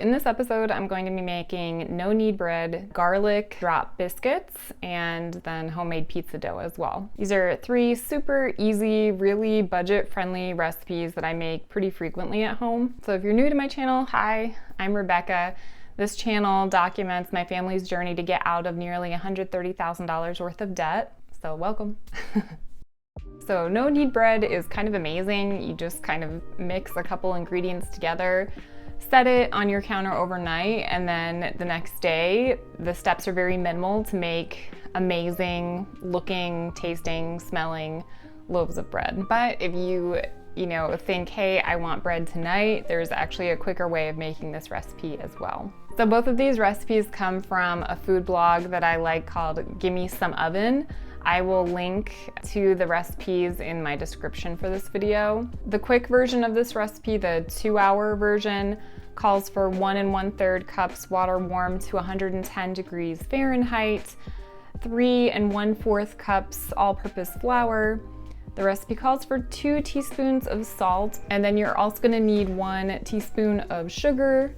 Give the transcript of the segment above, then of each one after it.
In this episode, I'm going to be making no knead bread, garlic drop biscuits, and then homemade pizza dough as well. These are 3 super easy, really budget-friendly recipes that I make pretty frequently at home. So if you're new to my channel, hi, I'm Rebecca. This channel documents my family's journey to get out of nearly $130,000 worth of debt. So welcome. So no knead bread is kind of amazing. You just kind of mix a couple ingredients together, set it on your counter overnight, and then the next day, the steps are very minimal to make amazing looking, tasting, smelling loaves of bread. But if you think, hey, I want bread tonight, there's actually a quicker way of making this recipe as well. So both of these recipes come from a food blog that I like called Gimme Some Oven. I will link to the recipes in my description for this video. The quick version of this recipe, the 2-hour version, calls for 1 1/3 cups water warmed to 110 degrees Fahrenheit, 3 1/4 cups all-purpose flour. The recipe calls for 2 teaspoons of salt, and then you're also gonna need 1 teaspoon of sugar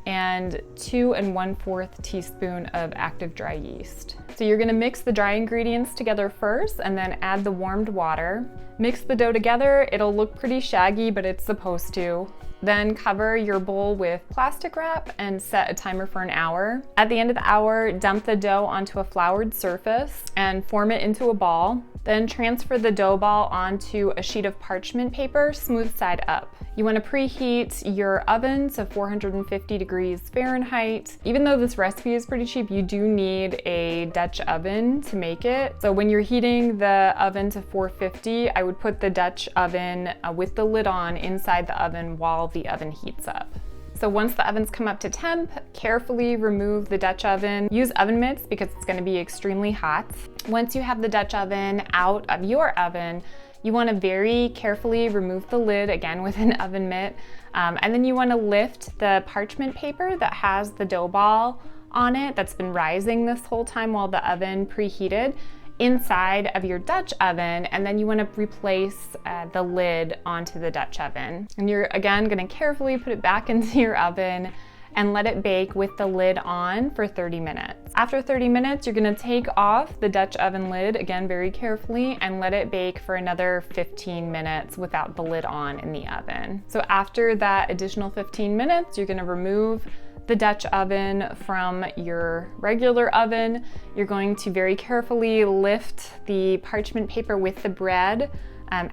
and 2 1/4 teaspoon of active dry yeast. So you're gonna mix the dry ingredients together first and then add the warmed water. Mix the dough together. It'll look pretty shaggy, but it's supposed to. Then cover your bowl with plastic wrap and set a timer for an hour. At the end of the hour, dump the dough onto a floured surface and form it into a ball. Then transfer the dough ball onto a sheet of parchment paper, smooth side up. You want to preheat your oven to 450 degrees Fahrenheit. Even though this recipe is pretty cheap, you do need a Dutch oven to make it. So when you're heating the oven to 450, I would put the Dutch oven with the lid on inside the oven while the oven heats up. So once the ovens come up to temp, carefully remove the Dutch oven. Use oven mitts because it's going to be extremely hot. Once you have the Dutch oven out of your oven, you want to very carefully remove the lid, again with an oven mitt, and then you want to lift the parchment paper that has the dough ball on it that's been rising this whole time while the oven preheated inside of your Dutch oven, and then you want to replace the lid onto the Dutch oven. And you're again going to carefully put it back into your oven and let it bake with the lid on for 30 minutes. After 30 minutes, you're gonna take off the Dutch oven lid, again very carefully, and let it bake for another 15 minutes without the lid on in the oven. So after that additional 15 minutes, you're gonna remove the Dutch oven from your regular oven. You're going to very carefully lift the parchment paper with the bread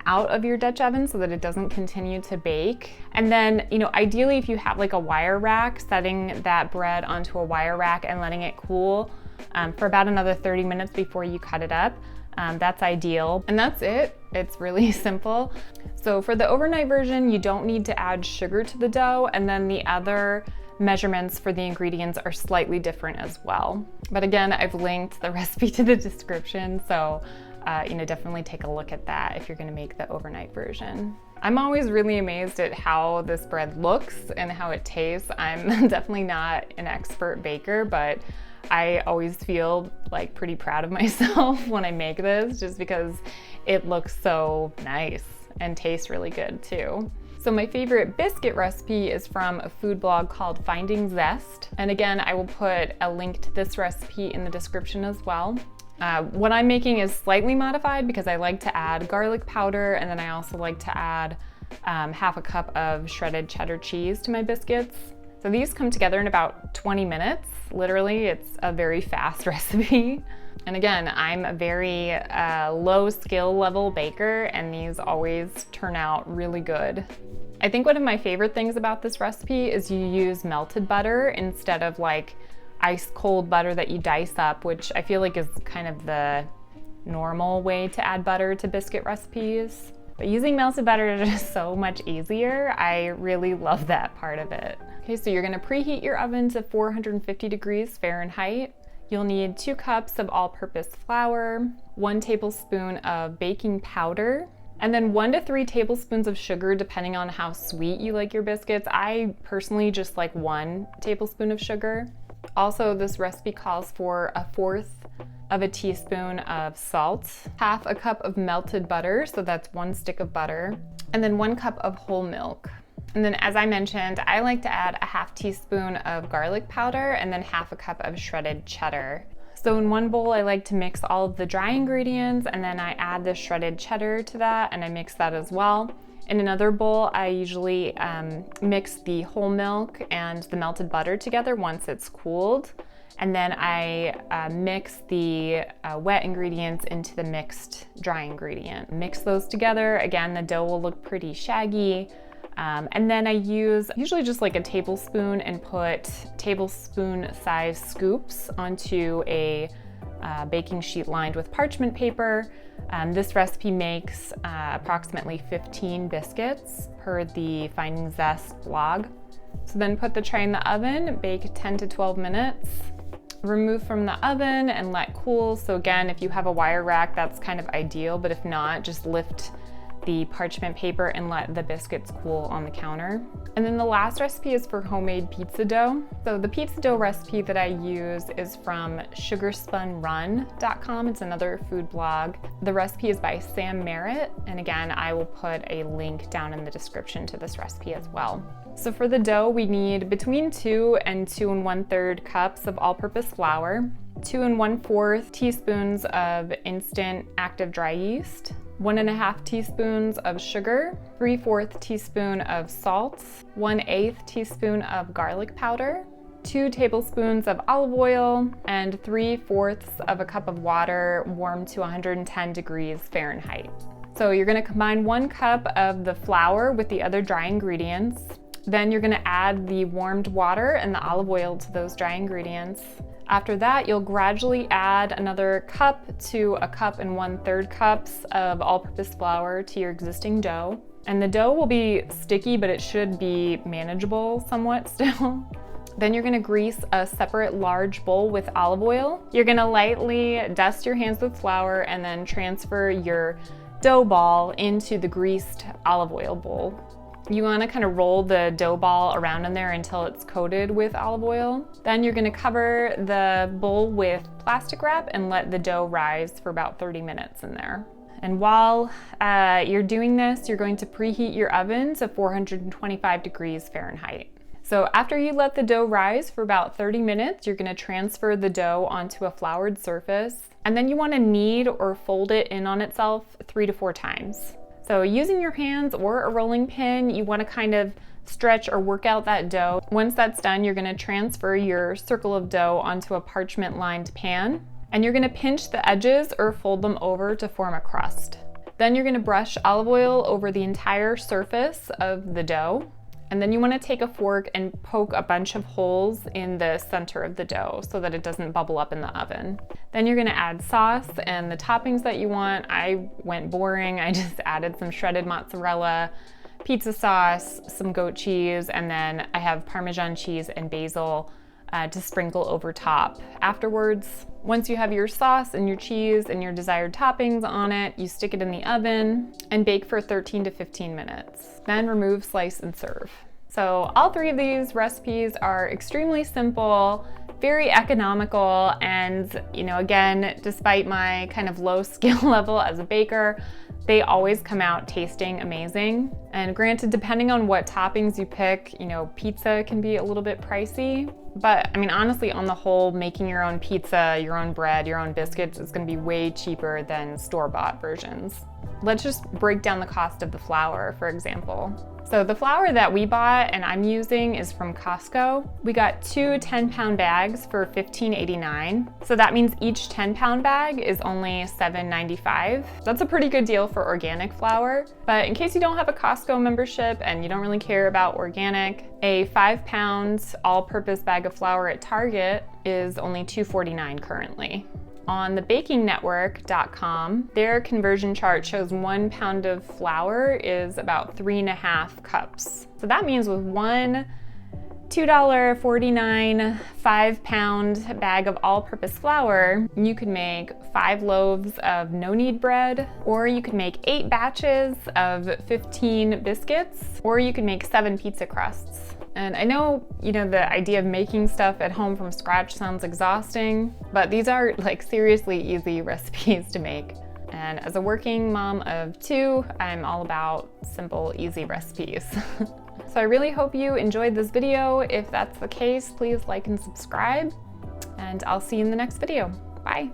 out of your Dutch oven so that it doesn't continue to bake. And then, ideally if you have like a wire rack, setting that bread onto a wire rack and letting it cool for about another 30 minutes before you cut it up. That's ideal. And that's it. It's really simple. So for the overnight version, you don't need to add sugar to the dough, and then the other measurements for the ingredients are slightly different as well. But again, I've linked the recipe to the description, so definitely take a look at that if you're gonna make the overnight version. I'm always really amazed at how this bread looks and how it tastes. I'm definitely not an expert baker, but I always feel like pretty proud of myself when I make this, just because it looks so nice and tastes really good too. So my favorite biscuit recipe is from a food blog called Finding Zest. And again, I will put a link to this recipe in the description as well. What I'm making is slightly modified because I like to add garlic powder, and then I also like to add half a cup of shredded cheddar cheese to my biscuits. So these come together in about 20 minutes. Literally, it's a very fast recipe. And again, I'm a very low skill level baker, and these always turn out really good. I think one of my favorite things about this recipe is you use melted butter instead of like ice cold butter that you dice up, which I feel like is kind of the normal way to add butter to biscuit recipes. But using melted butter is just so much easier. I really love that part of it. Okay, so you're gonna preheat your oven to 450 degrees Fahrenheit. You'll need 2 cups of all-purpose flour, 1 tablespoon of baking powder, and then 1 to 3 tablespoons of sugar, depending on how sweet you like your biscuits. I personally just like 1 tablespoon of sugar. Also, this recipe calls for 1/4 of a teaspoon of salt, half a cup of melted butter, so that's 1 stick of butter, and then 1 cup of whole milk. And then as I mentioned, I like to add a half teaspoon of garlic powder and then half a cup of shredded cheddar. So in one bowl, I like to mix all of the dry ingredients and then I add the shredded cheddar to that and I mix that as well. In another bowl, I usually mix the whole milk and the melted butter together once it's cooled. And then I mix the wet ingredients into the mixed dry ingredient. Mix those together. Again, the dough will look pretty shaggy. And then I use usually just like a tablespoon and put tablespoon size scoops onto a baking sheet lined with parchment paper. This recipe makes approximately 15 biscuits per the Finding Zest blog. So then put the tray in the oven, bake 10 to 12 minutes. Remove from the oven and let cool. So again, if you have a wire rack, that's kind of ideal, but if not, just lift the parchment paper and let the biscuits cool on the counter. And then the last recipe is for homemade pizza dough. So the pizza dough recipe that I use is from sugarspunrun.com. It's another food blog. The recipe is by Sam Merritt. And again, I will put a link down in the description to this recipe as well. So for the dough, we need between 2 and 2 1/3 cups of all-purpose flour, 2 1/4 teaspoons of instant active dry yeast, 1 1/2 teaspoons of sugar, 3/4 teaspoon of salt, 1/8 teaspoon of garlic powder, 2 tablespoons of olive oil, and 3/4 of a cup of water warmed to 110 degrees Fahrenheit. So you're gonna combine 1 cup of the flour with the other dry ingredients. Then you're gonna add the warmed water and the olive oil to those dry ingredients. After that, you'll gradually add another cup to a cup and 1/3 cups of all-purpose flour to your existing dough. And the dough will be sticky, but it should be manageable somewhat still. Then you're gonna grease a separate large bowl with olive oil. You're gonna lightly dust your hands with flour and then transfer your dough ball into the greased olive oil bowl. You want to kind of roll the dough ball around in there until it's coated with olive oil. Then you're going to cover the bowl with plastic wrap and let the dough rise for about 30 minutes in there. And while you're doing this, you're going to preheat your oven to 425 degrees Fahrenheit. So after you let the dough rise for about 30 minutes, you're going to transfer the dough onto a floured surface. And then you want to knead or fold it in on itself 3 to 4 times. So using your hands or a rolling pin, you want to kind of stretch or work out that dough. Once that's done, you're going to transfer your circle of dough onto a parchment lined pan, and you're going to pinch the edges or fold them over to form a crust. Then you're going to brush olive oil over the entire surface of the dough. And then you want to take a fork and poke a bunch of holes in the center of the dough so that it doesn't bubble up in the oven. Then you're going to add sauce and the toppings that you want. I went boring. I just added some shredded mozzarella, pizza sauce, some goat cheese, and then I have Parmesan cheese and basil to sprinkle over top. Afterwards, once you have your sauce and your cheese and your desired toppings on it, you stick it in the oven and bake for 13 to 15 minutes. Then remove, slice, and serve. So all 3 of these recipes are extremely simple, very economical, and again, despite my kind of low skill level as a baker, they always come out tasting amazing. And granted, depending on what toppings you pick, pizza can be a little bit pricey. But I mean, honestly, on the whole, making your own pizza, your own bread, your own biscuits is gonna be way cheaper than store-bought versions. Let's just break down the cost of the flour, for example. So the flour that we bought and I'm using is from Costco. We got 2 10-pound bags for $15.89. So that means each 10-pound bag is only $7.95. That's a pretty good deal for organic flour. But in case you don't have a Costco membership and you don't really care about organic, a 5-pound all-purpose bag of flour at Target is only $2.49 currently. On the bakingnetwork.com, their conversion chart shows 1 pound of flour is about 3.5 cups. So that means with one $2.49 5-pound bag of all-purpose flour, you could make 5 loaves of no-knead bread, or you could make 8 batches of 15 biscuits, or you could make 7 pizza crusts. And I know, the idea of making stuff at home from scratch sounds exhausting, but these are like seriously easy recipes to make. And as a working mom of 2, I'm all about simple, easy recipes. So I really hope you enjoyed this video. If that's the case, please like and subscribe, and I'll see you in the next video. Bye.